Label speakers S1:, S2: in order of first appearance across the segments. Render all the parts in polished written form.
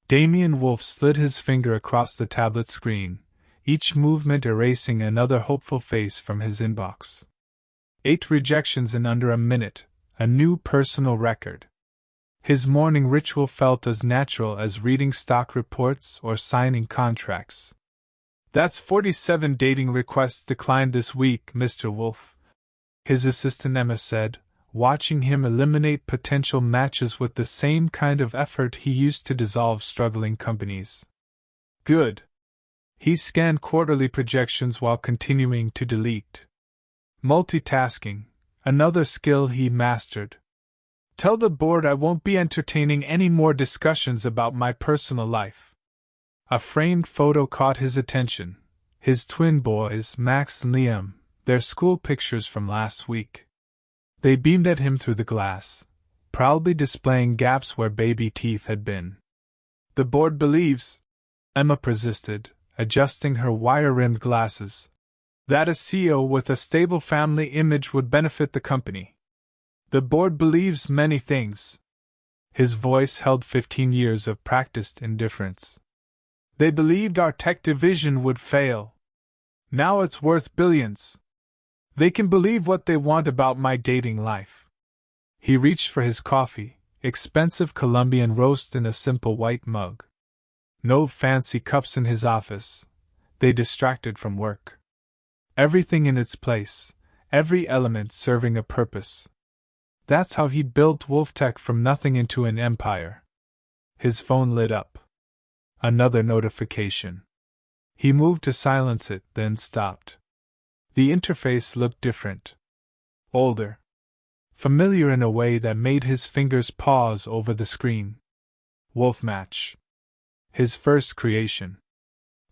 S1: Damien Wolf slid his finger across the tablet screen, each movement erasing another hopeful face from his inbox. 8 rejections in under a minute, a new personal record. His morning ritual felt as natural as reading stock reports or signing contracts. "That's 47 dating requests declined this week, Mr. Wolf," his assistant Emma said, watching him eliminate potential matches with the same kind of effort he used to dissolve struggling companies. "Good." He scanned quarterly projections while continuing to delete. Multitasking, another skill he mastered. "Tell the board I won't be entertaining any more discussions about my personal life." A framed photo caught his attention. His twin boys, Max and Liam, their school pictures from last week. They beamed at him through the glass, proudly displaying gaps where baby teeth had been. "The board believes," Emma persisted, adjusting her wire-rimmed glasses, "that a CEO with a stable family image would benefit the company. The board believes many things." His voice held 15 years of practiced indifference. "They believed our tech division would fail. Now it's worth billions. They can believe what they want about my dating life." He reached for his coffee, expensive Colombian roast in a simple white mug. No fancy cups in his office. They distracted from work. Everything in its place, every element serving a purpose. That's how he built WolfTech from nothing into an empire. His phone lit up. Another notification. He moved to silence it, then stopped. The interface looked different. Older. Familiar in a way that made his fingers pause over the screen. Wolfmatch. His first creation.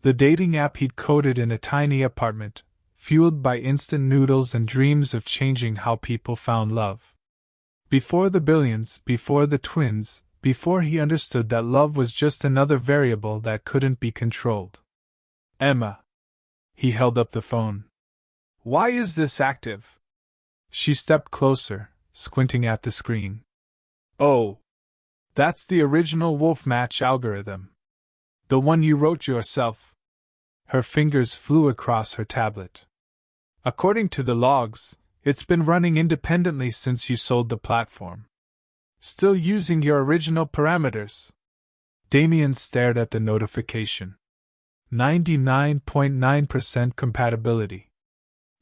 S1: The dating app he'd coded in a tiny apartment, fueled by instant noodles and dreams of changing how people found love. Before the billions, before the twins, before he understood that love was just another variable that couldn't be controlled. "Emma." He held up the phone. "Why is this active?" She stepped closer, squinting at the screen. "Oh. That's the original Wolfmatch algorithm. The one you wrote yourself." Her fingers flew across her tablet. "According to the logs, it's been running independently since you sold the platform. Still using your original parameters." Damien stared at the notification. 99.9% compatibility.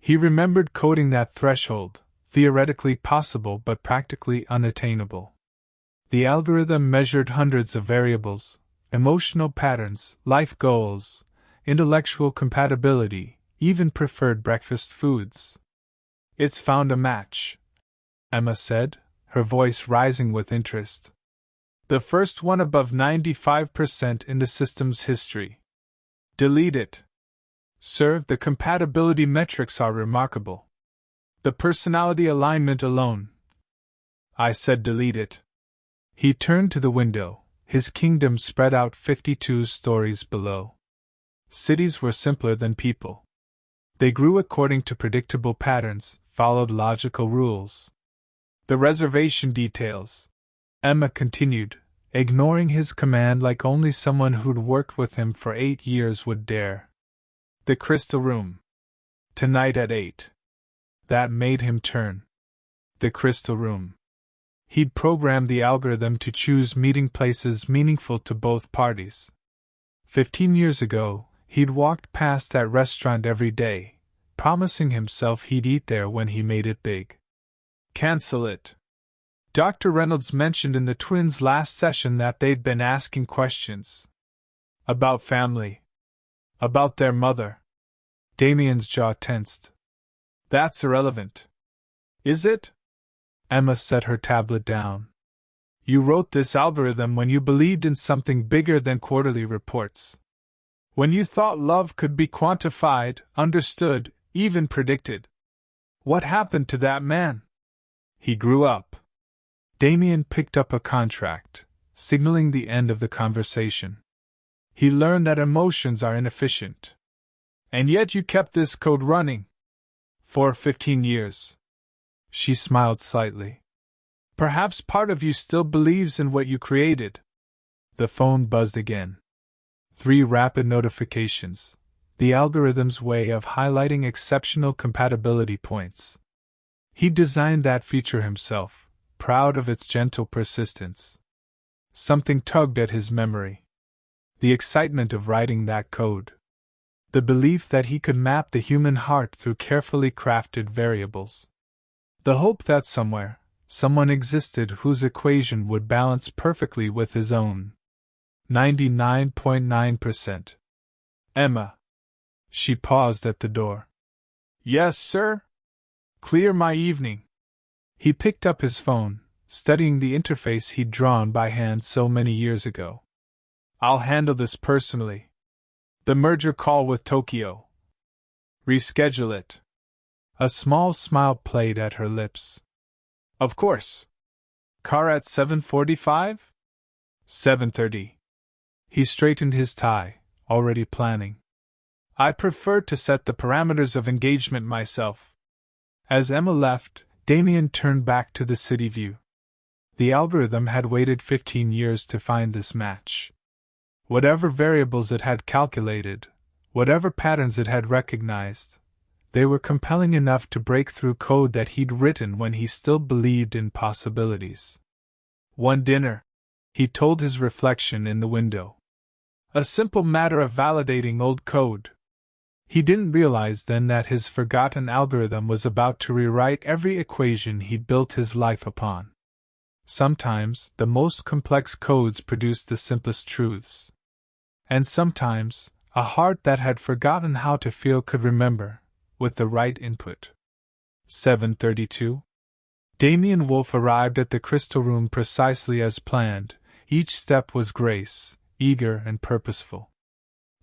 S1: He remembered coding that threshold, theoretically possible but practically unattainable. The algorithm measured hundreds of variables: emotional patterns, life goals, intellectual compatibility, even preferred breakfast foods. "It's found a match," Emma said, her voice rising with interest. "The first one above 95% in the system's history. Delete it. Sir, the compatibility metrics are remarkable. The personality alignment alone." "I said delete it." He turned to the window, his kingdom spread out 52 stories below. Cities were simpler than people. They grew according to predictable patterns, followed logical rules. "The reservation details," Emma continued, ignoring his command like only someone who'd worked with him for 8 years would dare. "The Crystal Room. Tonight at 8. That made him turn. The Crystal Room. He'd programmed the algorithm to choose meeting places meaningful to both parties. 15 years ago, he'd walked past that restaurant every day, promising himself he'd eat there when he made it big. "Cancel it." Dr. Reynolds mentioned in the twins' last session that they'd been asking questions. About family. About their mother. Damien's jaw tensed. "That's irrelevant." "Is it?" Emma set her tablet down. "You wrote this algorithm when you believed in something bigger than quarterly reports. When you thought love could be quantified, understood, even predicted. What happened to that man?" "He grew up." Damien picked up a contract, signaling the end of the conversation. "He learned that emotions are inefficient." "And yet you kept this code running?" "For 15 years. She smiled slightly. "Perhaps part of you still believes in what you created." The phone buzzed again. 3 rapid notifications, the algorithm's way of highlighting exceptional compatibility points. He designed that feature himself, proud of its gentle persistence. Something tugged at his memory. The excitement of writing that code. The belief that he could map the human heart through carefully crafted variables. The hope that somewhere, someone existed whose equation would balance perfectly with his own. 99.9%. Emma. She paused at the door. Yes, sir? Clear my evening. He picked up his phone, studying the interface he'd drawn by hand so many years ago. I'll handle this personally. The merger call with Tokyo. Reschedule it. A small smile played at her lips. Of course. Car at 7:45? 7:30. He straightened his tie, already planning. I prefer to set the parameters of engagement myself. As Emma left, Damien turned back to the city view. The algorithm had waited 15 years to find this match. Whatever variables it had calculated, whatever patterns it had recognized, they were compelling enough to break through code that he'd written when he still believed in possibilities. One dinner, he told his reflection in the window. A simple matter of validating old code. He didn't realize then that his forgotten algorithm was about to rewrite every equation he'd built his life upon. Sometimes, the most complex codes produce the simplest truths. And sometimes, a heart that had forgotten how to feel could remember, with the right input. 7:32. Damien Wolfe arrived at the crystal room precisely as planned. Each step was grace, eager and purposeful.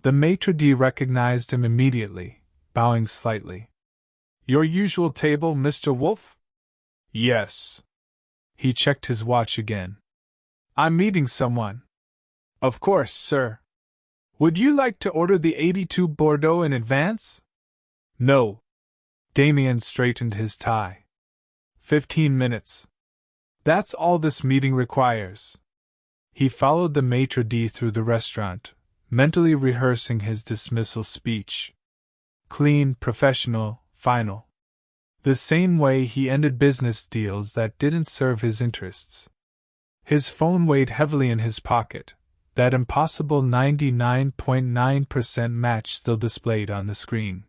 S1: The maitre d' recognized him immediately, bowing slightly. Your usual table, Mr. Wolfe? Yes. He checked his watch again. I'm meeting someone. Of course, sir. Would you like to order the 82 Bordeaux in advance? No. Damien straightened his tie. 15 minutes. That's all this meeting requires. He followed the maitre d' through the restaurant, mentally rehearsing his dismissal speech. Clean, professional, final. The same way he ended business deals that didn't serve his interests. His phone weighed heavily in his pocket, that impossible 99.9% match still displayed on the screen.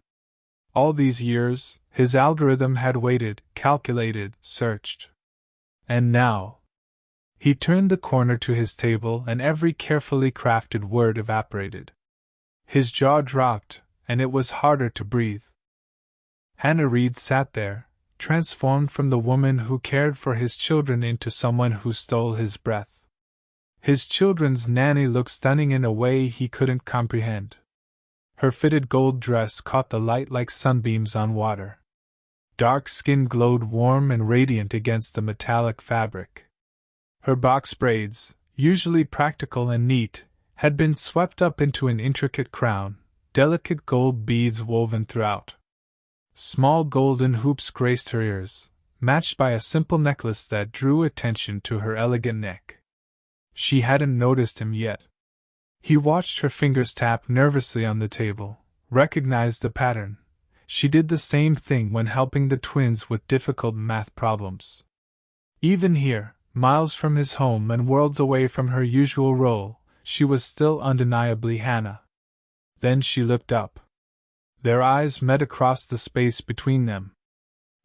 S1: All these years, his algorithm had waited, calculated, searched. And now, he turned the corner to his table and every carefully crafted word evaporated. His jaw dropped, and it was harder to breathe. Hannah Reed sat there, transformed from the woman who cared for his children into someone who stole his breath. His children's nanny looked stunning in a way he couldn't comprehend. Her fitted gold dress caught the light like sunbeams on water. Dark skin glowed warm and radiant against the metallic fabric. Her box braids, usually practical and neat, had been swept up into an intricate crown, delicate gold beads woven throughout. Small golden hoops graced her ears, matched by a simple necklace that drew attention to her elegant neck. She hadn't noticed him yet. He watched her fingers tap nervously on the table, recognized the pattern. She did the same thing when helping the twins with difficult math problems. Even here, miles from his home and worlds away from her usual role, she was still undeniably Hannah. Then she looked up. Their eyes met across the space between them.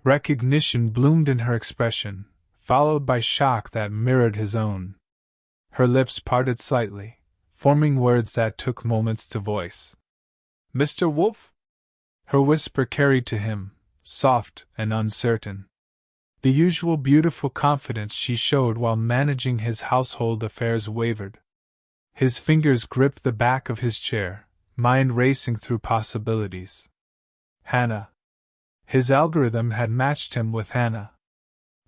S1: Recognition bloomed in her expression, followed by shock that mirrored his own. Her lips parted slightly, forming words that took moments to voice. Mr. Wolfe? Her whisper carried to him, soft and uncertain. The usual beautiful confidence she showed while managing his household affairs wavered. His fingers gripped the back of his chair, mind racing through possibilities. Hannah. His algorithm had matched him with Hannah.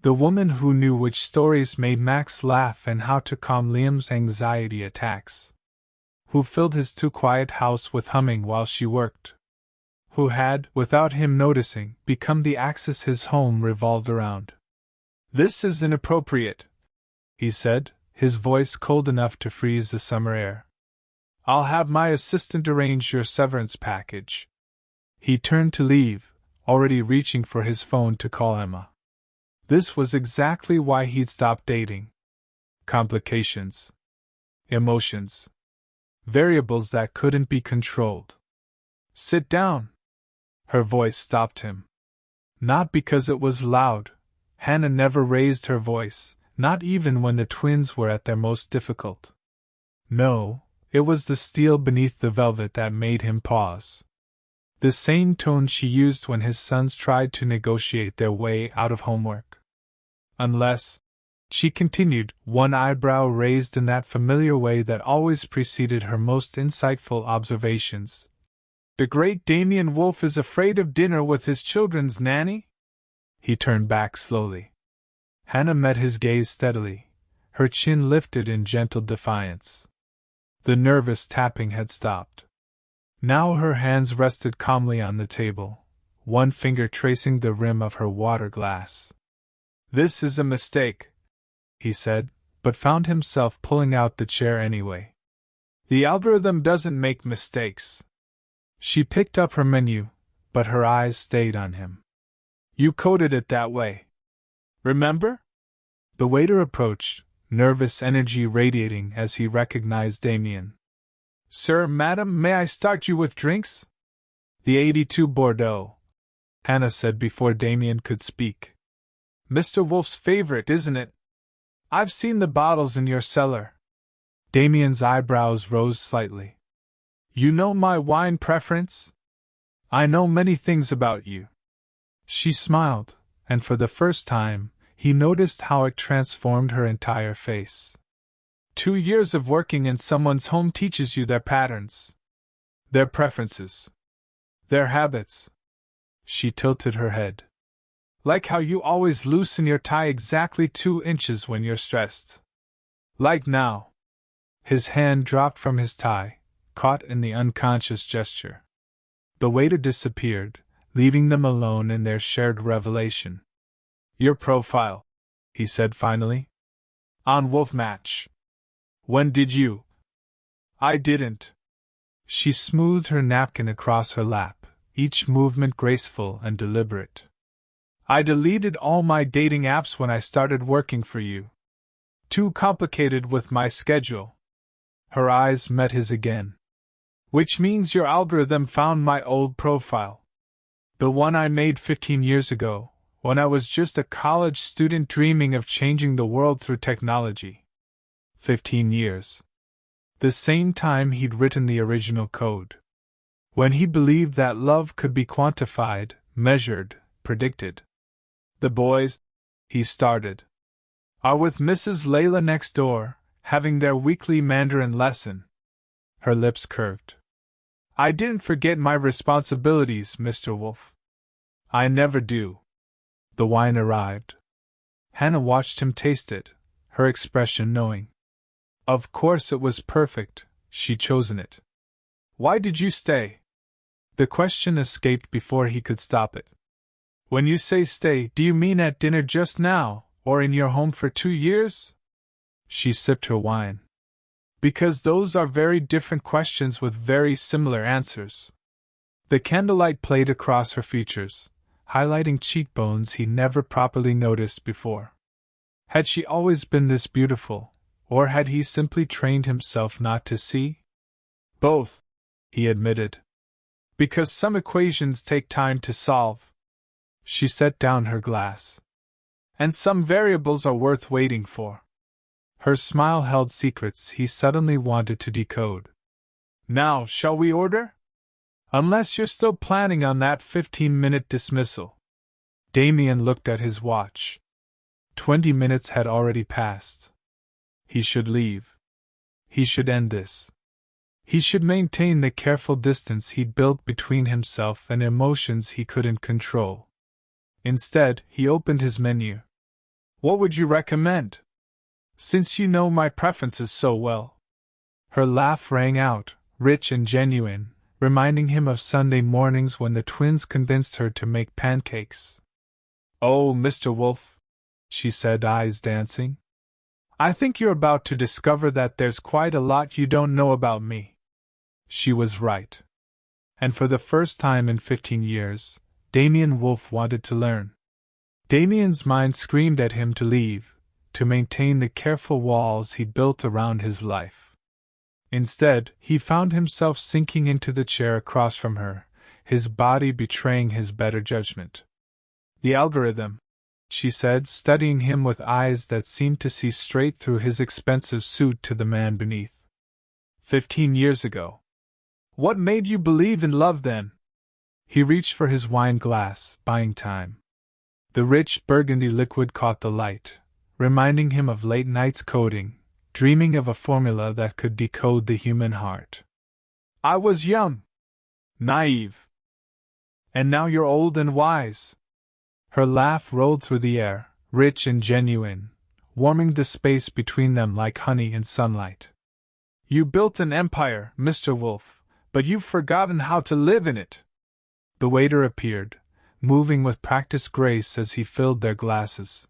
S1: The woman who knew which stories made Max laugh and how to calm Liam's anxiety attacks. Who filled his too-quiet house with humming while she worked. Who had, without him noticing, become the axis his home revolved around. This is inappropriate, he said, his voice cold enough to freeze the summer air. "I'll have my assistant arrange your severance package." He turned to leave, already reaching for his phone to call Emma. This was exactly why he'd stopped dating. Complications. Emotions. Variables that couldn't be controlled. "Sit down." Her voice stopped him. Not because it was loud. Hannah never raised her voice, not even when the twins were at their most difficult. No, it was the steel beneath the velvet that made him pause. The same tone she used when his sons tried to negotiate their way out of homework. "Unless," she continued, one eyebrow raised in that familiar way that always preceded her most insightful observations, "the great Damien Wolfe is afraid of dinner with his children's nanny?" He turned back slowly. Hannah met his gaze steadily, her chin lifted in gentle defiance. The nervous tapping had stopped. Now her hands rested calmly on the table, one finger tracing the rim of her water glass. "This is a mistake," he said, but found himself pulling out the chair anyway. "The algorithm doesn't make mistakes." She picked up her menu, but her eyes stayed on him. "You coded it that way. Remember?" The waiter approached, nervous energy radiating as he recognized Damien. "Sir, madam, may I start you with drinks?" "The 82 Bordeaux," Hannah said before Damien could speak. "Mr. Wolfe's favorite, isn't it? I've seen the bottles in your cellar." Damien's eyebrows rose slightly. "You know my wine preference? I know many things about you." She smiled, and for the first time, he noticed how it transformed her entire face. 2 years of working in someone's home teaches you their patterns, their preferences, their habits. She tilted her head. "Like how you always loosen your tie exactly 2 inches when you're stressed. Like now." His hand dropped from his tie, caught in the unconscious gesture. The waiter disappeared, leaving them alone in their shared revelation. "Your profile," he said finally. "On Wolf Match. When did you?" "I didn't." She smoothed her napkin across her lap, each movement graceful and deliberate. "I deleted all my dating apps when I started working for you. Too complicated with my schedule." Her eyes met his again. "Which means your algorithm found my old profile. The one I made 15 years ago, when I was just a college student dreaming of changing the world through technology." 15 years. The same time he'd written the original code. When he believed that love could be quantified, measured, predicted. "The boys," he started, "are with Mrs. Layla next door, having their weekly Mandarin lesson." Her lips curved. "I didn't forget my responsibilities, Mr. Wolfe. I never do." The wine arrived. Hannah watched him taste it, her expression knowing. Of course it was perfect, she'd chosen it. "Why did you stay?" The question escaped before he could stop it. "When you say stay, do you mean at dinner just now, or in your home for 2 years?" She sipped her wine. "Because those are very different questions with very similar answers." The candlelight played across her features, highlighting cheekbones he never properly noticed before. Had she always been this beautiful, or had he simply trained himself not to see? "Both," he admitted. "Because some equations take time to solve." She set down her glass. "And some variables are worth waiting for." Her smile held secrets he suddenly wanted to decode. "Now, shall we order? Unless you're still planning on that 15-minute dismissal." Damien looked at his watch. 20 minutes had already passed. He should leave. He should end this. He should maintain the careful distance he'd built between himself and emotions he couldn't control. Instead, he opened his menu. "What would you recommend? Since you know my preferences so well." Her laugh rang out, rich and genuine, reminding him of Sunday mornings when the twins convinced her to make pancakes. "Oh, Mr. Wolfe," she said, eyes dancing. I think you're about to discover that there's quite a lot you don't know about me. She was right. And for the first time in 15 years, Damien Wolf wanted to learn. Damien's mind screamed at him to leave, to maintain the careful walls he'd built around his life. Instead, he found himself sinking into the chair across from her, his body betraying his better judgment. The algorithm, she said, studying him with eyes that seemed to see straight through his expensive suit to the man beneath. 15 years ago. What made you believe in love then? He reached for his wine glass, buying time. The rich burgundy liquid caught the light, reminding him of late nights coding, dreaming of a formula that could decode the human heart. I was young. Naive. And now you're old and wise. Her laugh rolled through the air, rich and genuine, warming the space between them like honey and sunlight. You built an empire, Mr. Wolf, but you've forgotten how to live in it. The waiter appeared, moving with practiced grace as he filled their glasses.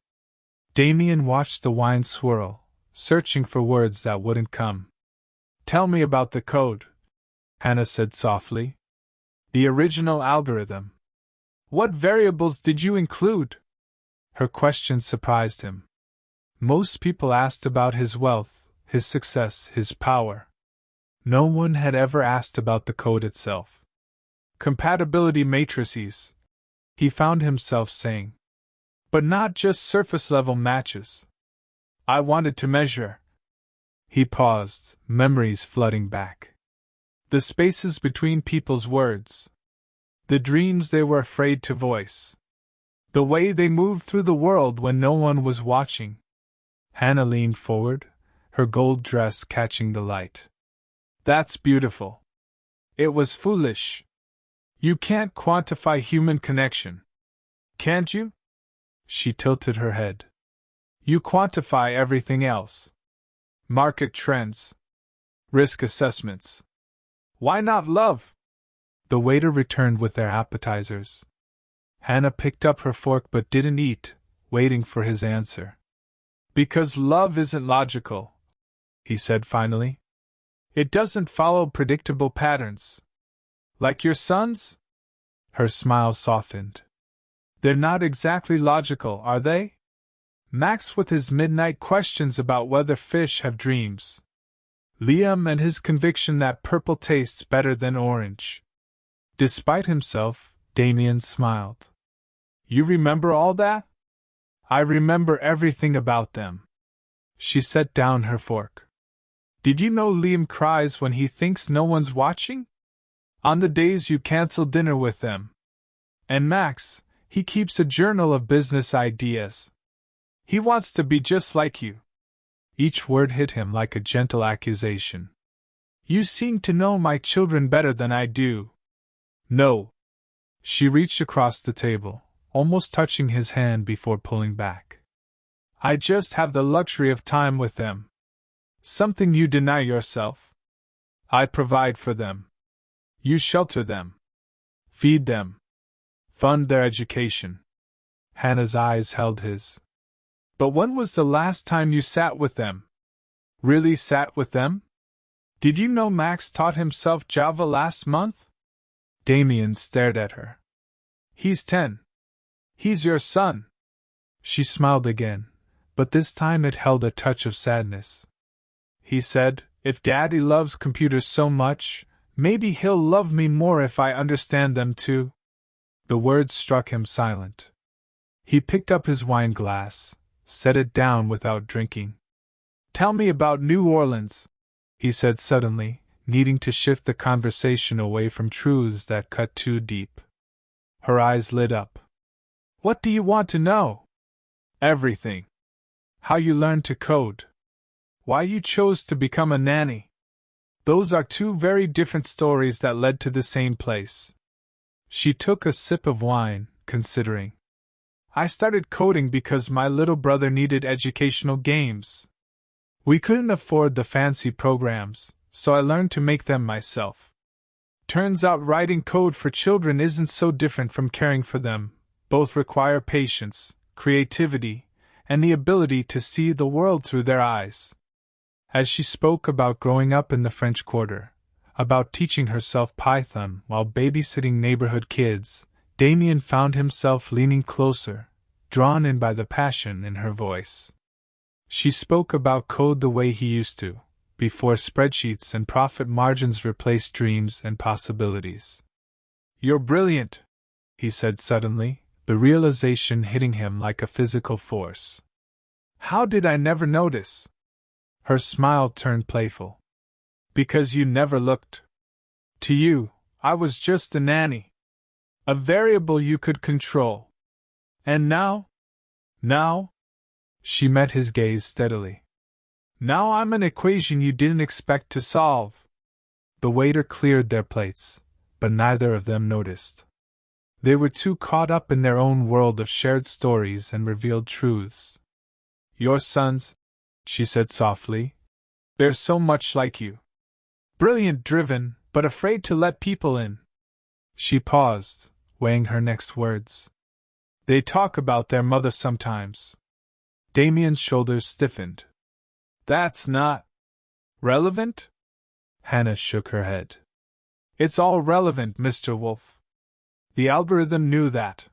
S1: Damien watched the wine swirl, searching for words that wouldn't come. Tell me about the code, Hannah said softly. The original algorithm. What variables did you include? Her question surprised him. Most people asked about his wealth, his success, his power. No one had ever asked about the code itself. Compatibility matrices, he found himself saying. But not just surface-level matches. I wanted to measure. He paused, memories flooding back. The spaces between people's words. The dreams they were afraid to voice. The way they moved through the world when no one was watching. Hannah leaned forward, her gold dress catching the light. That's beautiful. It was foolish. You can't quantify human connection. Can't you? She tilted her head. You quantify everything else. Market trends. Risk assessments. Why not love? The waiter returned with their appetizers. Hannah picked up her fork but didn't eat, waiting for his answer. Because love isn't logical, he said finally. It doesn't follow predictable patterns. Like your sons? Her smile softened. They're not exactly logical, are they? Max with his midnight questions about whether fish have dreams. Liam and his conviction that purple tastes better than orange. Despite himself, Damien smiled. You remember all that? I remember everything about them. She set down her fork. Did you know Liam cries when he thinks no one's watching? On the days you cancel dinner with them. And Max, he keeps a journal of business ideas. He wants to be just like you. Each word hit him like a gentle accusation. You seem to know my children better than I do. No. She reached across the table, almost touching his hand before pulling back. I just have the luxury of time with them. Something you deny yourself. I provide for them. You shelter them. Feed them. Fund their education. Hannah's eyes held his. But when was the last time you sat with them? Really sat with them? Did you know Max taught himself Java last month? Damien stared at her. He's 10. He's your son. She smiled again, but this time it held a touch of sadness. He said, if Daddy loves computers so much, maybe he'll love me more if I understand them too. The words struck him silent. He picked up his wine glass, set it down without drinking. Tell me about New Orleans, he said suddenly, needing to shift the conversation away from truths that cut too deep. Her eyes lit up. What do you want to know? Everything. How you learned to code. Why you chose to become a nanny. Those are two very different stories that led to the same place. She took a sip of wine, considering. I started coding because my little brother needed educational games. We couldn't afford the fancy programs, so I learned to make them myself. Turns out writing code for children isn't so different from caring for them. Both require patience, creativity, and the ability to see the world through their eyes. As she spoke about growing up in the French Quarter, about teaching herself Python while babysitting neighborhood kids, Damien found himself leaning closer, drawn in by the passion in her voice. She spoke about code the way he used to, before spreadsheets and profit margins replaced dreams and possibilities. "You're brilliant," he said suddenly, the realization hitting him like a physical force. "How did I never notice?" Her smile turned playful. "Because you never looked. To you, I was just a nanny. A variable you could control. And now? Now?" She met his gaze steadily. "Now I'm an equation you didn't expect to solve." The waiter cleared their plates, but neither of them noticed. They were too caught up in their own world of shared stories and revealed truths. "Your sons," she said softly, "they're so much like you. Brilliant, driven, but afraid to let people in." She paused, weighing her next words. "They talk about their mother sometimes." Damien's shoulders stiffened. "That's not relevant?" Hannah shook her head. "It's all relevant, Mr. Wolf. The algorithm knew that.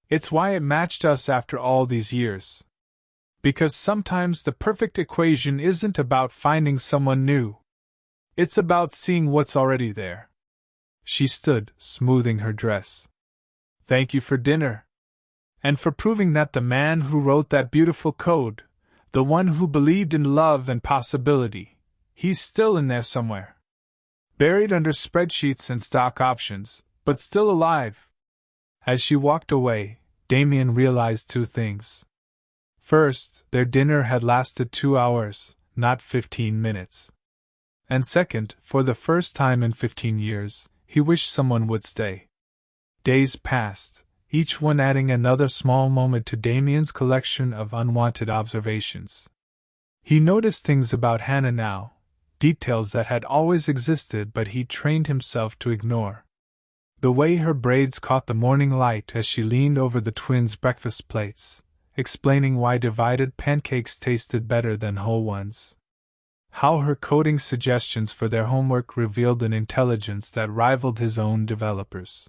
S1: It's why it matched us after all these years. Because sometimes the perfect equation isn't about finding someone new. It's about seeing what's already there." She stood, smoothing her dress. "Thank you for dinner. And for proving that the man who wrote that beautiful code, the one who believed in love and possibility, he's still in there somewhere. Buried under spreadsheets and stock options, but still alive." As she walked away, Damien realized two things. First, their dinner had lasted 2 hours, not 15 minutes. And second, for the first time in 15 years, he wished someone would stay. Days passed, each one adding another small moment to Damien's collection of unwanted observations. He noticed things about Hannah now, details that had always existed but he trained himself to ignore. The way her braids caught the morning light as she leaned over the twins' breakfast plates, explaining why divided pancakes tasted better than whole ones. How her coding suggestions for their homework revealed an intelligence that rivaled his own developers.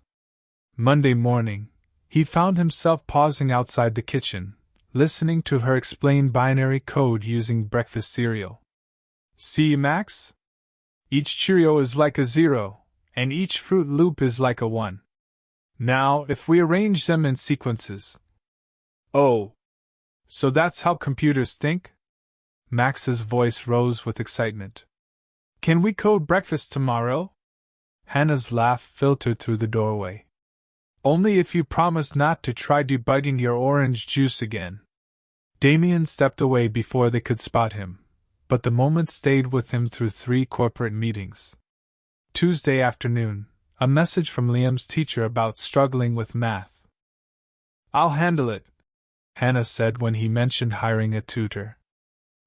S1: Monday morning, he found himself pausing outside the kitchen, listening to her explain binary code using breakfast cereal. "See, Max? Each Cheerio is like a 0, and each Fruit Loop is like a 1. Now, if we arrange them in sequences..." "Oh, so that's how computers think?" Max's voice rose with excitement. "Can we code breakfast tomorrow?" Hannah's laugh filtered through the doorway. "Only if you promise not to try debugging your orange juice again." Damien stepped away before they could spot him, but the moment stayed with him through 3 corporate meetings. Tuesday afternoon, a message from Liam's teacher about struggling with math. "I'll handle it," Hannah said when he mentioned hiring a tutor.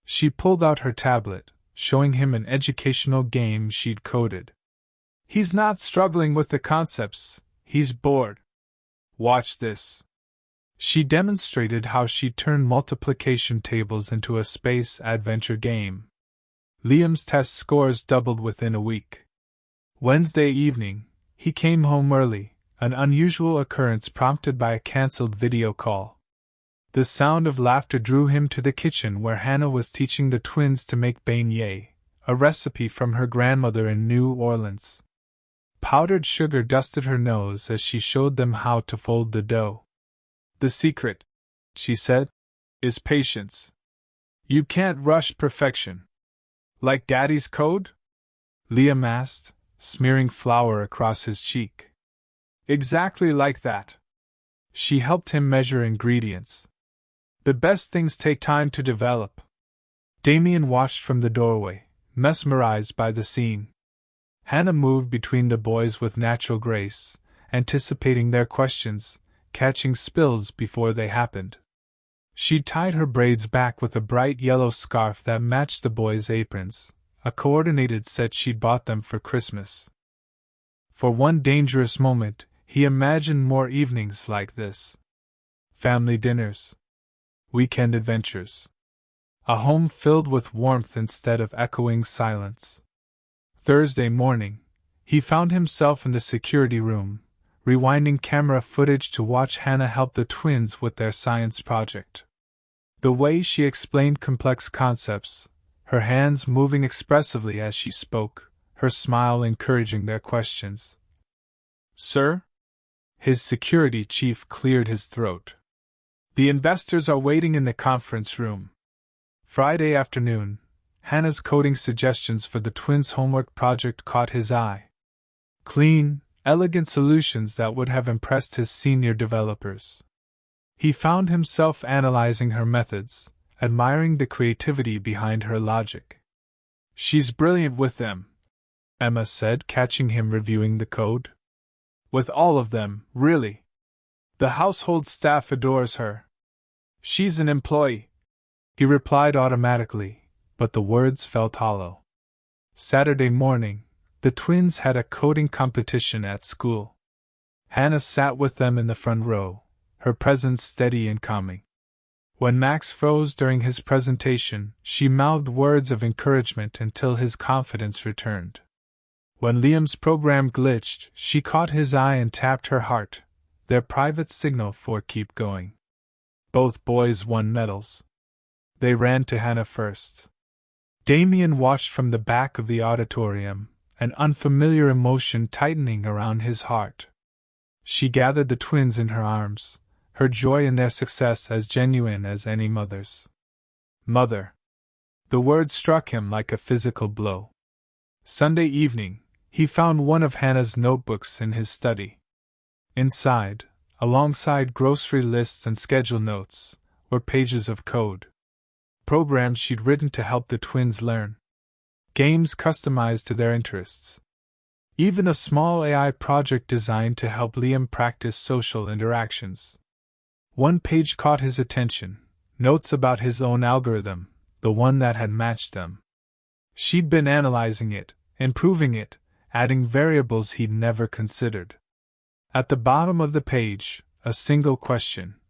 S1: She pulled out her tablet, showing him an educational game she'd coded. "He's not struggling with the concepts, he's bored. Watch this." She demonstrated how she turned multiplication tables into a space adventure game. Liam's test scores doubled within a week. Wednesday evening, he came home early, an unusual occurrence prompted by a cancelled video call. The sound of laughter drew him to the kitchen where Hannah was teaching the twins to make beignets, a recipe from her grandmother in New Orleans. Powdered sugar dusted her nose as she showed them how to fold the dough. "The secret," she said, "is patience. You can't rush perfection." "Like Daddy's code?" Liam asked, smearing flour across his cheek. "Exactly like that." She helped him measure ingredients. "The best things take time to develop." Damien watched from the doorway, mesmerized by the scene. Hannah moved between the boys with natural grace, anticipating their questions, catching spills before they happened. She tied her braids back with a bright yellow scarf that matched the boys' aprons, a coordinated set she'd bought them for Christmas. For one dangerous moment, he imagined more evenings like this. Family dinners. Weekend adventures. A home filled with warmth instead of echoing silence. Thursday morning, he found himself in the security room, rewinding camera footage to watch Hannah help the twins with their science project. The way she explained complex concepts, her hands moving expressively as she spoke, her smile encouraging their questions. "Sir?" His security chief cleared his throat. "The investors are waiting in the conference room." Friday afternoon, Hannah's coding suggestions for the twins' homework project caught his eye. Clean, elegant solutions that would have impressed his senior developers. He found himself analyzing her methods, admiring the creativity behind her logic. "She's brilliant with them," Emma said, catching him reviewing the code. "With all of them, really. The household staff adores her." "She's an employee," he replied automatically, but the words felt hollow. Saturday morning, the twins had a coding competition at school. Hannah sat with them in the front row, her presence steady and calming. When Max froze during his presentation, she mouthed words of encouragement until his confidence returned. When Liam's program glitched, she caught his eye and tapped her heart, their private signal for keep going. Both boys won medals. They ran to Hannah first. Damien watched from the back of the auditorium, an unfamiliar emotion tightening around his heart. She gathered the twins in her arms, her joy in their success as genuine as any mother's. "Mother." The word struck him like a physical blow. Sunday evening, he found one of Hannah's notebooks in his study. Inside, alongside grocery lists and schedule notes, were pages of code. Programs she'd written to help the twins learn. Games customized to their interests. Even a small AI project designed to help Liam practice social interactions. One page caught his attention, notes about his own algorithm, the one that had matched them. She'd been analyzing it, improving it, adding variables he'd never considered. At the bottom of the page, a single question.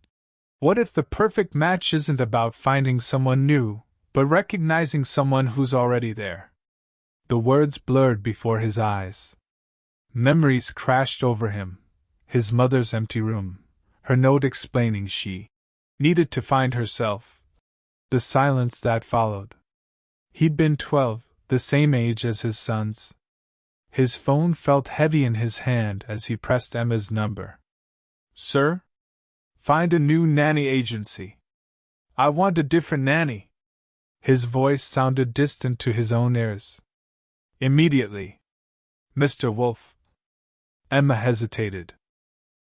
S1: What if the perfect match isn't about finding someone new, but recognizing someone who's already there? The words blurred before his eyes. Memories crashed over him. His mother's empty room, her note explaining she needed to find herself. The silence that followed. He'd been 12, the same age as his sons. His phone felt heavy in his hand as he pressed Emma's number. "Sir? Find a new nanny agency. I want a different nanny." His voice sounded distant to his own ears. "Immediately. Mr. Wolf." Emma hesitated.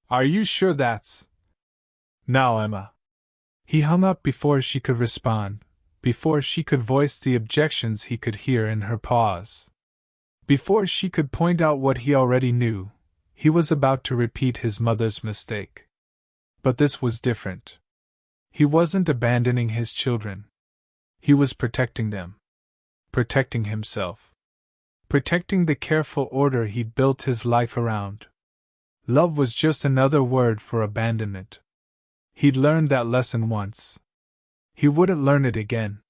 S1: "Are you sure that's—" "Now, Emma." He hung up before she could respond, before she could voice the objections he could hear in her pause. Before she could point out what he already knew, he was about to repeat his mother's mistake. But this was different. He wasn't abandoning his children. He was protecting them. Protecting himself. Protecting the careful order he'd built his life around. Love was just another word for abandonment. He'd learned that lesson once. He wouldn't learn it again.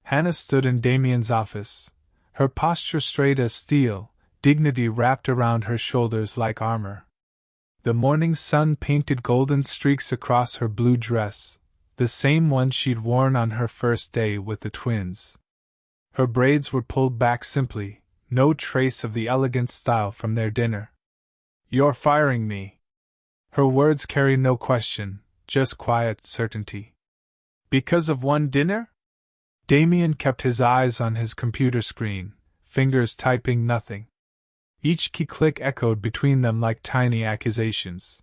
S1: Hannah stood in Damien's office, her posture straight as steel, dignity wrapped around her shoulders like armor. The morning sun painted golden streaks across her blue dress, the same one she'd worn on her first day with the twins. Her braids were pulled back simply, no trace of the elegant style from their dinner. "You're firing me." Her words carried no question, just quiet certainty. "Because of one dinner?" Damien kept his eyes on his computer screen, fingers typing nothing. Each key click echoed between them like tiny accusations.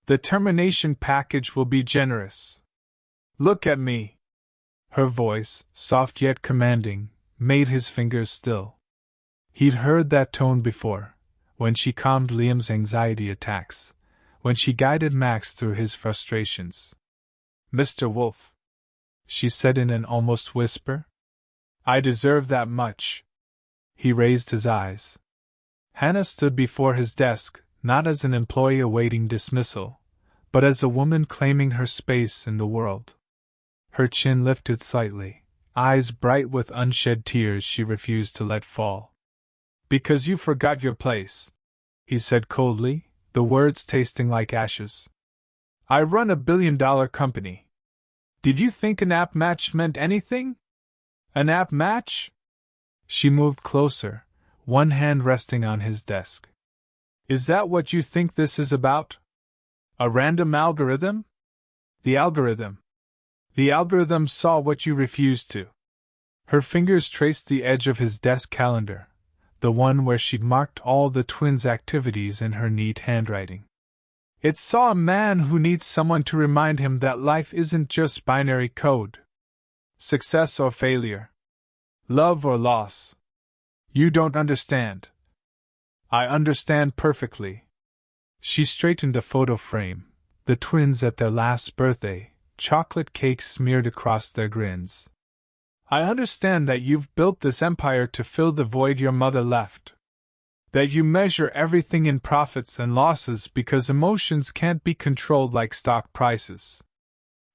S1: "The termination package will be generous. Look at me." Her voice, soft yet commanding, made his fingers still. He'd heard that tone before, when she calmed Liam's anxiety attacks, when she guided Max through his frustrations. "Mr. Wolf," she said in an almost whisper, "I deserve that much." He raised his eyes. Hannah stood before his desk, not as an employee awaiting dismissal, but as a woman claiming her space in the world. Her chin lifted slightly, eyes bright with unshed tears she refused to let fall. "Because you forgot your place," he said coldly, the words tasting like ashes. "I run a billion-dollar company. Did you think an app match meant anything? An app match?" She moved closer, one hand resting on his desk. "Is that what you think this is about? A random algorithm? The algorithm. The algorithm saw what you refused to." Her fingers traced the edge of his desk calendar, the one where she'd marked all the twins' activities in her neat handwriting. "It saw a man who needs someone to remind him that life isn't just binary code. Success or failure. Love or loss. You don't understand." "I understand perfectly." She straightened a photo frame, the twins at their last birthday, chocolate cake smeared across their grins. "I understand that you've built this empire to fill the void your mother left. That you measure everything in profits and losses because emotions can't be controlled like stock prices."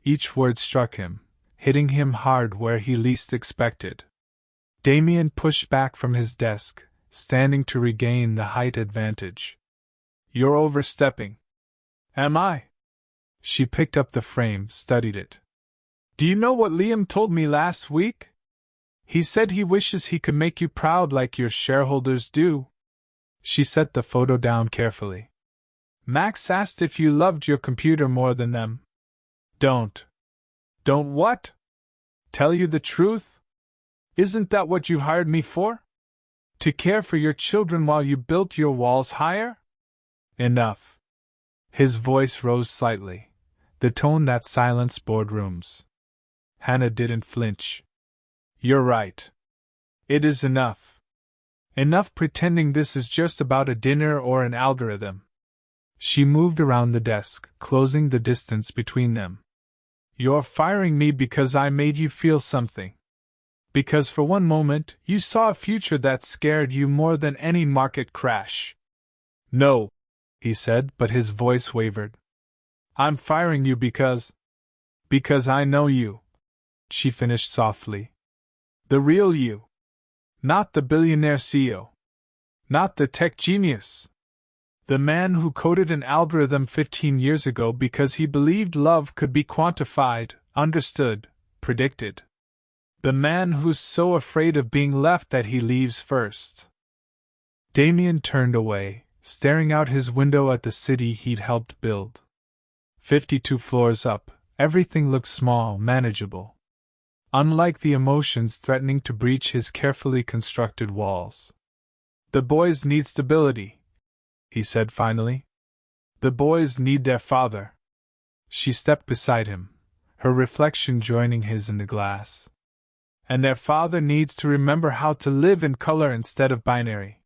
S1: Each word struck him, hitting him hard where he least expected. Damien pushed back from his desk, standing to regain the height advantage. "You're overstepping." "Am I?" She picked up the frame, studied it. "Do you know what Liam told me last week? He said he wishes he could make you proud like your shareholders do." She set the photo down carefully. "Max asked if you loved your computer more than them." Don't what? Tell you the truth? Isn't that what you hired me for? To care for your children while you built your walls higher?" "Enough." His voice rose slightly, the tone that silenced boardrooms. Hannah didn't flinch. "You're right. It is enough. Enough pretending this is just about a dinner or an algorithm." She moved around the desk, closing the distance between them. "You're firing me because I made you feel something. Because for one moment you saw a future that scared you more than any market crash." "No," he said, but his voice wavered. "I'm firing you because I know you," she finished softly. "The real you. Not the billionaire CEO. Not the tech genius. The man who coded an algorithm 15 years ago because he believed love could be quantified, understood, predicted. The man who's so afraid of being left that he leaves first." Damien turned away, staring out his window at the city he'd helped build. 52 floors up, everything looked small, manageable. Unlike the emotions threatening to breach his carefully constructed walls. "The boys need stability," he said finally. "The boys need their father." She stepped beside him, her reflection joining his in the glass. "And their father needs to remember how to live in color instead of binary."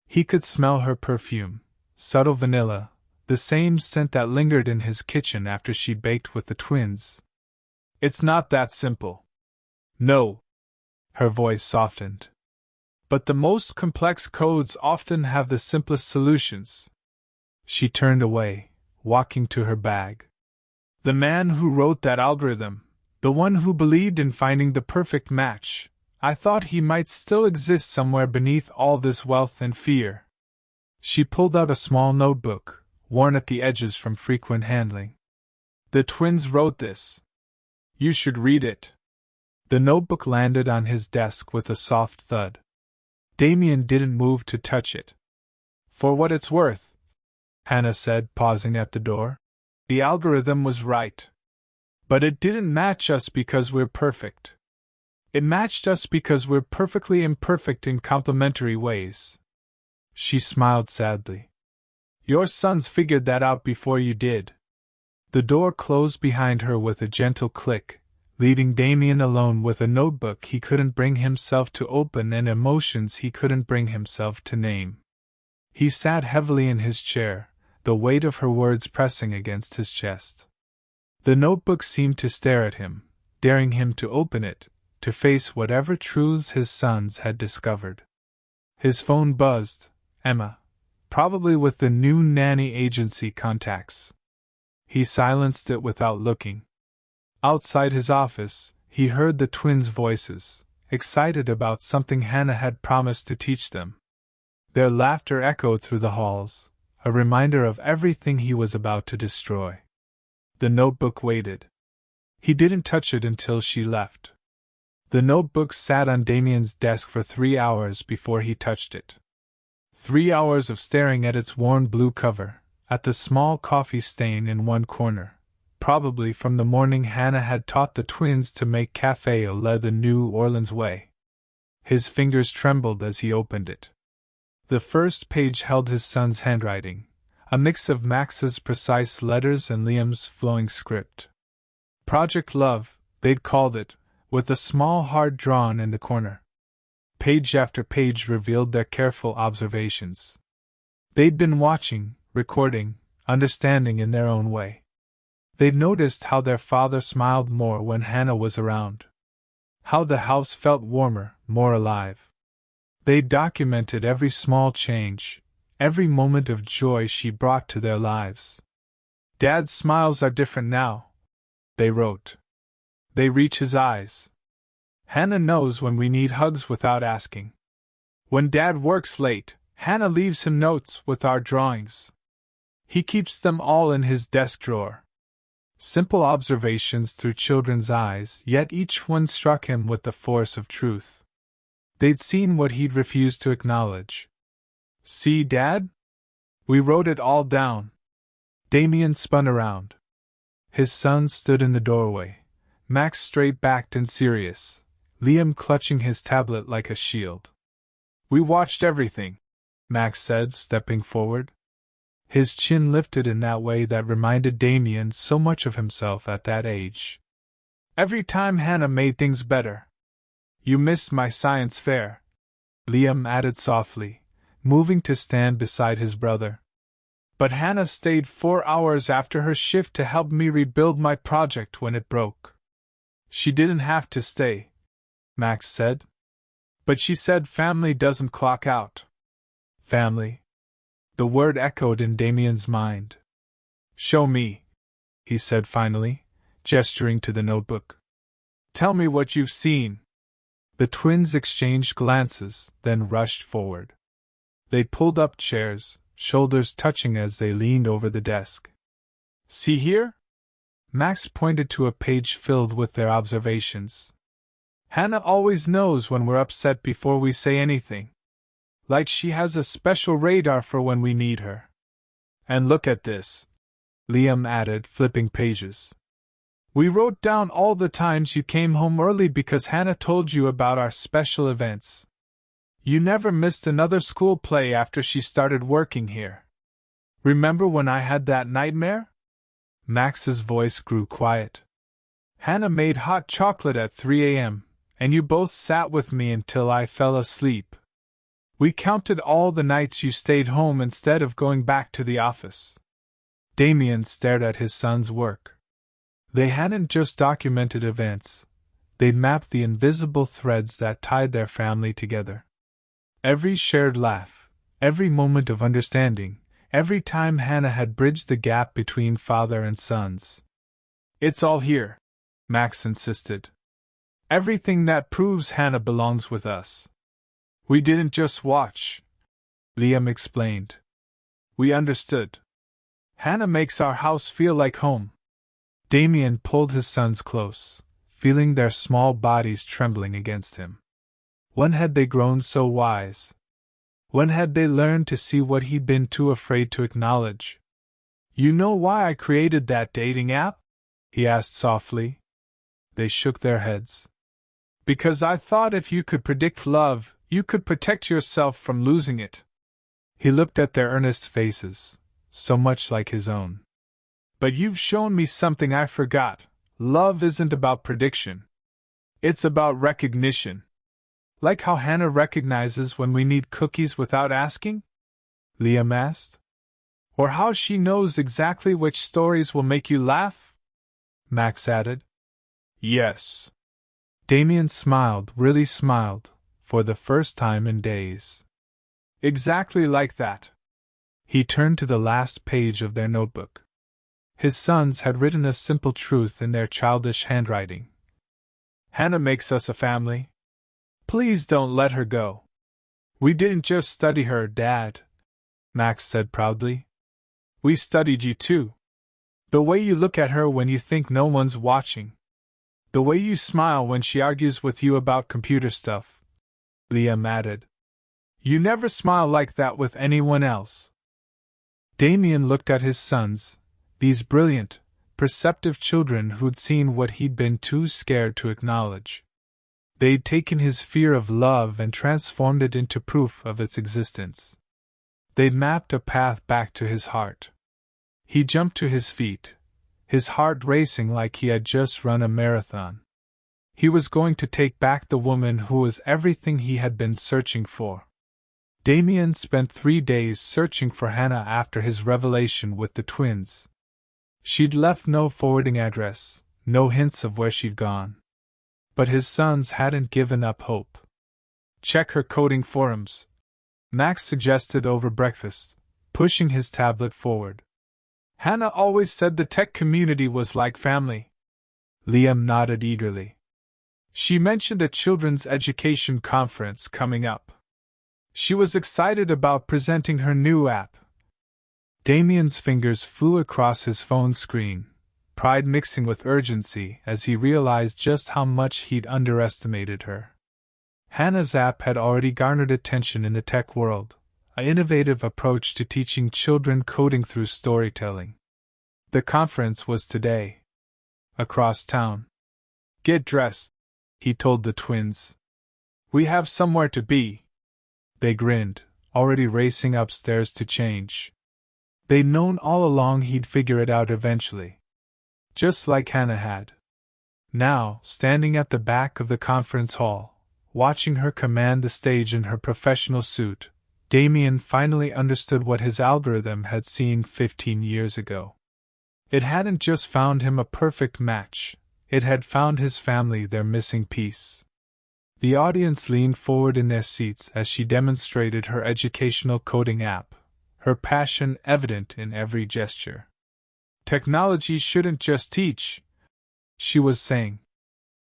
S1: He could smell her perfume, subtle vanilla, the same scent that lingered in his kitchen after she baked with the twins. "It's not that simple." "No." Her voice softened. "But the most complex codes often have the simplest solutions." She turned away, walking to her bag. "The man who wrote that algorithm, the one who believed in finding the perfect match, I thought he might still exist somewhere beneath all this wealth and fear." She pulled out a small notebook, worn at the edges from frequent handling. "The twins wrote this. You should read it." The notebook landed on his desk with a soft thud. Damien didn't move to touch it. "For what it's worth," Hannah said, pausing at the door, "the algorithm was right. But it didn't match us because we're perfect. It matched us because we're perfectly imperfect in complementary ways." She smiled sadly. "Your sons figured that out before you did." The door closed behind her with a gentle click, leaving Damien alone with a notebook he couldn't bring himself to open and emotions he couldn't bring himself to name. He sat heavily in his chair, the weight of her words pressing against his chest. The notebook seemed to stare at him, daring him to open it, to face whatever truths his sons had discovered. His phone buzzed. Emma. Probably with the new nanny agency contacts. He silenced it without looking. Outside his office, he heard the twins' voices, excited about something Hannah had promised to teach them. Their laughter echoed through the halls, a reminder of everything he was about to destroy. The notebook waited. He didn't touch it until she left. The notebook sat on Damien's desk for 3 hours before he touched it. 3 hours of staring at its worn blue cover, at the small coffee stain in one corner, probably from the morning Hannah had taught the twins to make café au lait the New Orleans way. His fingers trembled as he opened it. The first page held his son's handwriting, a mix of Max's precise letters and Liam's flowing script. Project Love, they'd called it, with a small heart drawn in the corner. Page after page revealed their careful observations. They'd been watching, recording, understanding in their own way. They'd noticed how their father smiled more when Hannah was around. How the house felt warmer, more alive. They documented every small change, every moment of joy she brought to their lives. Dad's smiles are different now, they wrote. They reach his eyes. Hannah knows when we need hugs without asking. When Dad works late, Hannah leaves him notes with our drawings. He keeps them all in his desk drawer. Simple observations through children's eyes, yet each one struck him with the force of truth. They'd seen what he'd refused to acknowledge. See, Dad? We wrote it all down. Damien spun around. His son stood in the doorway, Max straight-backed and serious, Liam clutching his tablet like a shield. We watched everything, Max said, stepping forward. His chin lifted in that way that reminded Damien so much of himself at that age. Every time Hannah made things better. You missed my science fair, Liam added softly, moving to stand beside his brother. But Hannah stayed 4 hours after her shift to help me rebuild my project when it broke. She didn't have to stay, Max said. But she said family doesn't clock out. Family. The word echoed in Damien's mind. Show me, he said finally, gesturing to the notebook. Tell me what you've seen. The twins exchanged glances, then rushed forward. They pulled up chairs, shoulders touching as they leaned over the desk. See here? Max pointed to a page filled with their observations. Hannah always knows when we're upset before we say anything. Like she has a special radar for when we need her. And look at this, Liam added, flipping pages. We wrote down all the times you came home early because Hannah told you about our special events. You never missed another school play after she started working here. Remember when I had that nightmare? Max's voice grew quiet. Hannah made hot chocolate at 3 a.m., and you both sat with me until I fell asleep. We counted all the nights you stayed home instead of going back to the office. Damien stared at his son's work. They hadn't just documented events, they'd mapped the invisible threads that tied their family together. Every shared laugh, every moment of understanding, every time Hannah had bridged the gap between father and sons. It's all here, Max insisted. Everything that proves Hannah belongs with us. We didn't just watch, Liam explained. We understood. Hannah makes our house feel like home. Damien pulled his sons close, feeling their small bodies trembling against him. When had they grown so wise? When had they learned to see what he'd been too afraid to acknowledge? You know why I created that dating app? He asked softly. They shook their heads. Because I thought if you could predict love, you could protect yourself from losing it. He looked at their earnest faces, so much like his own. But you've shown me something I forgot. Love isn't about prediction. It's about recognition. Like how Hannah recognizes when we need cookies without asking? Liam asked. Or how she knows exactly which stories will make you laugh? Max added. Yes. Damien smiled, really smiled, for the first time in days. Exactly like that. He turned to the last page of their notebook. His sons had written a simple truth in their childish handwriting. Hannah makes us a family. Please don't let her go. We didn't just study her, Dad, Max said proudly. We studied you too. The way you look at her when you think no one's watching. The way you smile when she argues with you about computer stuff. Liam added. You never smile like that with anyone else. Damien looked at his sons, these brilliant, perceptive children who'd seen what he'd been too scared to acknowledge. They'd taken his fear of love and transformed it into proof of its existence. They'd mapped a path back to his heart. He jumped to his feet, his heart racing like he had just run a marathon. He was going to take back the woman who was everything he had been searching for. Damien spent 3 days searching for Hannah after his revelation with the twins. She'd left no forwarding address, no hints of where she'd gone. But his sons hadn't given up hope. Check her coding forums, Max suggested over breakfast, pushing his tablet forward. Hannah always said the tech community was like family. Liam nodded eagerly. She mentioned a children's education conference coming up. She was excited about presenting her new app. Damien's fingers flew across his phone screen, pride mixing with urgency as he realized just how much he'd underestimated her. Hannah's app had already garnered attention in the tech world, an innovative approach to teaching children coding through storytelling. The conference was today. Across town. Get dressed, he told the twins. We have somewhere to be. They grinned, already racing upstairs to change. They'd known all along he'd figure it out eventually. Just like Hannah had. Now, standing at the back of the conference hall, watching her command the stage in her professional suit, Damien finally understood what his algorithm had seen 15 years ago. It hadn't just found him a perfect match, it had found his family their missing piece. The audience leaned forward in their seats as she demonstrated her educational coding app, her passion evident in every gesture. Technology shouldn't just teach, she was saying.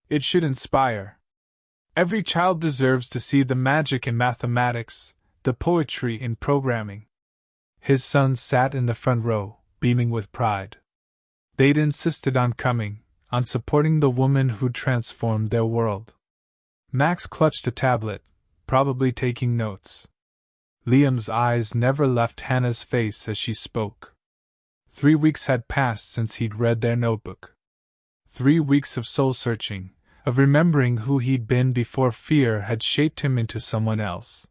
S1: It should inspire. Every child deserves to see the magic in mathematics, the poetry in programming. His sons sat in the front row, beaming with pride. They'd insisted on coming, on supporting the woman who'd transformed their world. Max clutched a tablet, probably taking notes. Liam's eyes never left Hannah's face as she spoke. 3 weeks had passed since he'd read their notebook. 3 weeks of soul-searching, of remembering who he'd been before fear had shaped him into someone else.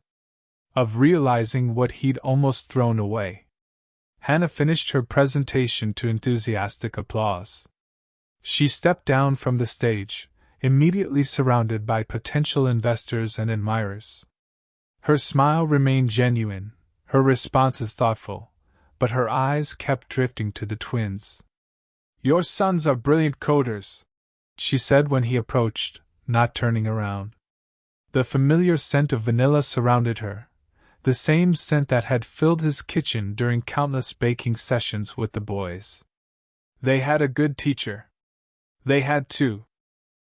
S1: Of realizing what he'd almost thrown away. Hannah finished her presentation to enthusiastic applause. She stepped down from the stage, immediately surrounded by potential investors and admirers. Her smile remained genuine, her responses thoughtful, but her eyes kept drifting to the twins. Your sons are brilliant coders, she said when he approached, not turning around. The familiar scent of vanilla surrounded her, the same scent that had filled his kitchen during countless baking sessions with the boys. They had a good teacher. They had two.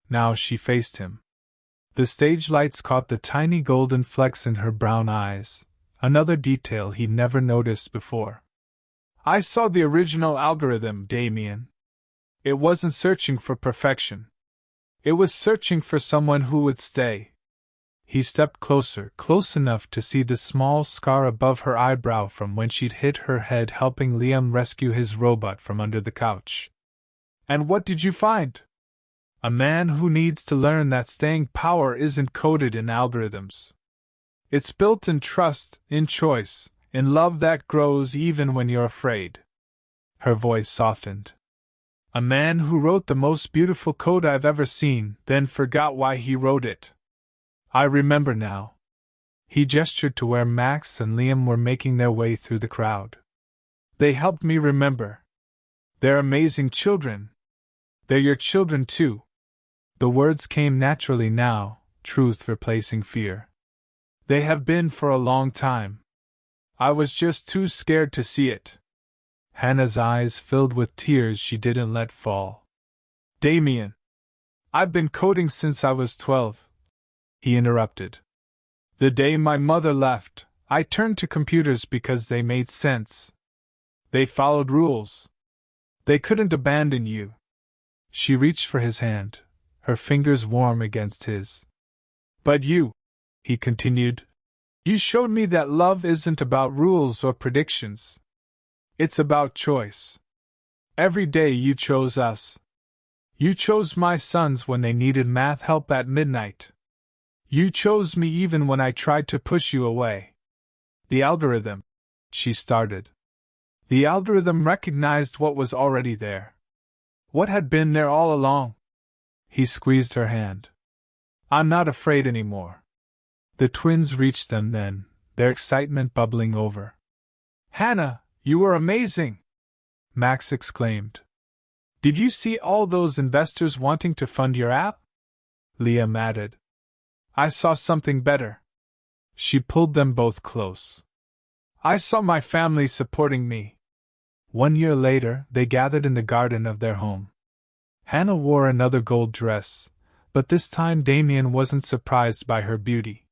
S1: Now she faced him. The stage lights caught the tiny golden flecks in her brown eyes, another detail he'd never noticed before. I saw the original algorithm, Damien. It wasn't searching for perfection. It was searching for someone who would stay. He stepped closer, close enough to see the small scar above her eyebrow from when she'd hit her head helping Liam rescue his robot from under the couch. And what did you find? A man who needs to learn that staying power isn't coded in algorithms. It's built in trust, in choice, in love that grows even when you're afraid. Her voice softened. A man who wrote the most beautiful code I've ever seen, then forgot why he wrote it. I remember now. He gestured to where Max and Liam were making their way through the crowd. They helped me remember. They're amazing children. They're your children too. The words came naturally now, truth replacing fear. They have been for a long time. I was just too scared to see it. Hannah's eyes filled with tears she didn't let fall. Damien! I've been coding since I was 12, he interrupted. The day my mother left, I turned to computers because they made sense. They followed rules. They couldn't abandon you. She reached for his hand, her fingers warm against his. But you, he continued, you showed me that love isn't about rules or predictions. It's about choice. Every day you chose us. You chose my sons when they needed math help at midnight. You chose me even when I tried to push you away. The algorithm, she started. The algorithm recognized what was already there. What had been there all along? He squeezed her hand. I'm not afraid anymore. The twins reached them then, their excitement bubbling over. Hannah, you were amazing! Max exclaimed. Did you see all those investors wanting to fund your app? Liam added. I saw something better. She pulled them both close. I saw my family supporting me. 1 year later, they gathered in the garden of their home. Hannah wore another gold dress, but this time Damien wasn't surprised by her beauty.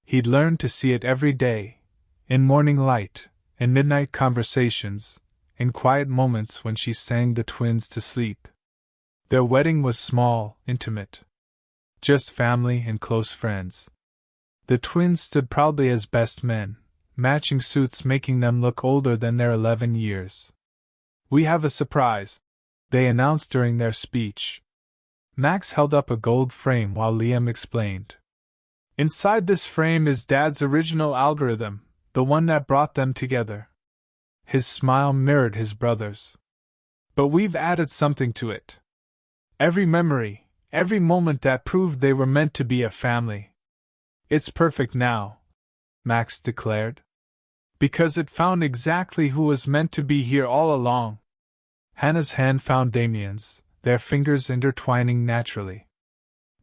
S1: He'd learned to see it every day, in morning light, in midnight conversations, in quiet moments when she sang the twins to sleep. Their wedding was small, intimate. Just family and close friends. The twins stood proudly as best men, matching suits making them look older than their 11 years. We have a surprise, they announced during their speech. Max held up a gold frame while Liam explained. Inside this frame is Dad's original algorithm, the one that brought them together. His smile mirrored his brother's. But we've added something to it. Every memory, every moment that proved they were meant to be a family. It's perfect now, Max declared. Because it found exactly who was meant to be here all along. Hannah's hand found Damien's, their fingers intertwining naturally.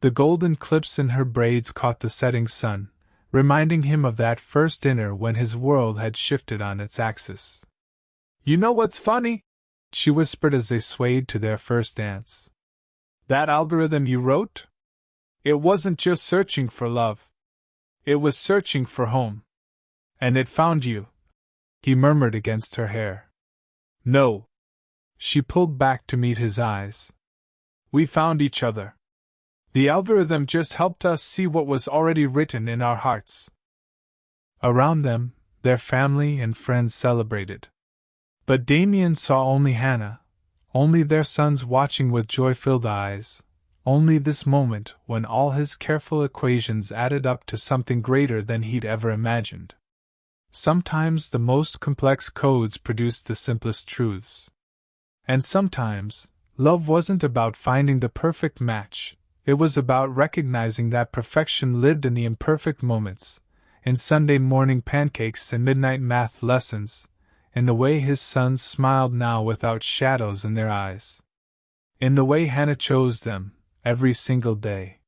S1: The golden clips in her braids caught the setting sun, reminding him of that first dinner when his world had shifted on its axis. You know what's funny? She whispered as they swayed to their first dance. That algorithm you wrote? It wasn't just searching for love. It was searching for home. And it found you, he murmured against her hair. No. She pulled back to meet his eyes. We found each other. The algorithm just helped us see what was already written in our hearts. Around them, their family and friends celebrated. But Damien saw only Hannah, only their sons watching with joy-filled eyes, only this moment when all his careful equations added up to something greater than he'd ever imagined. Sometimes the most complex codes produced the simplest truths. And sometimes, love wasn't about finding the perfect match, it was about recognizing that perfection lived in the imperfect moments, in Sunday morning pancakes and midnight math lessons, in the way his sons smiled now without shadows in their eyes. In the way Hannah chose them, every single day.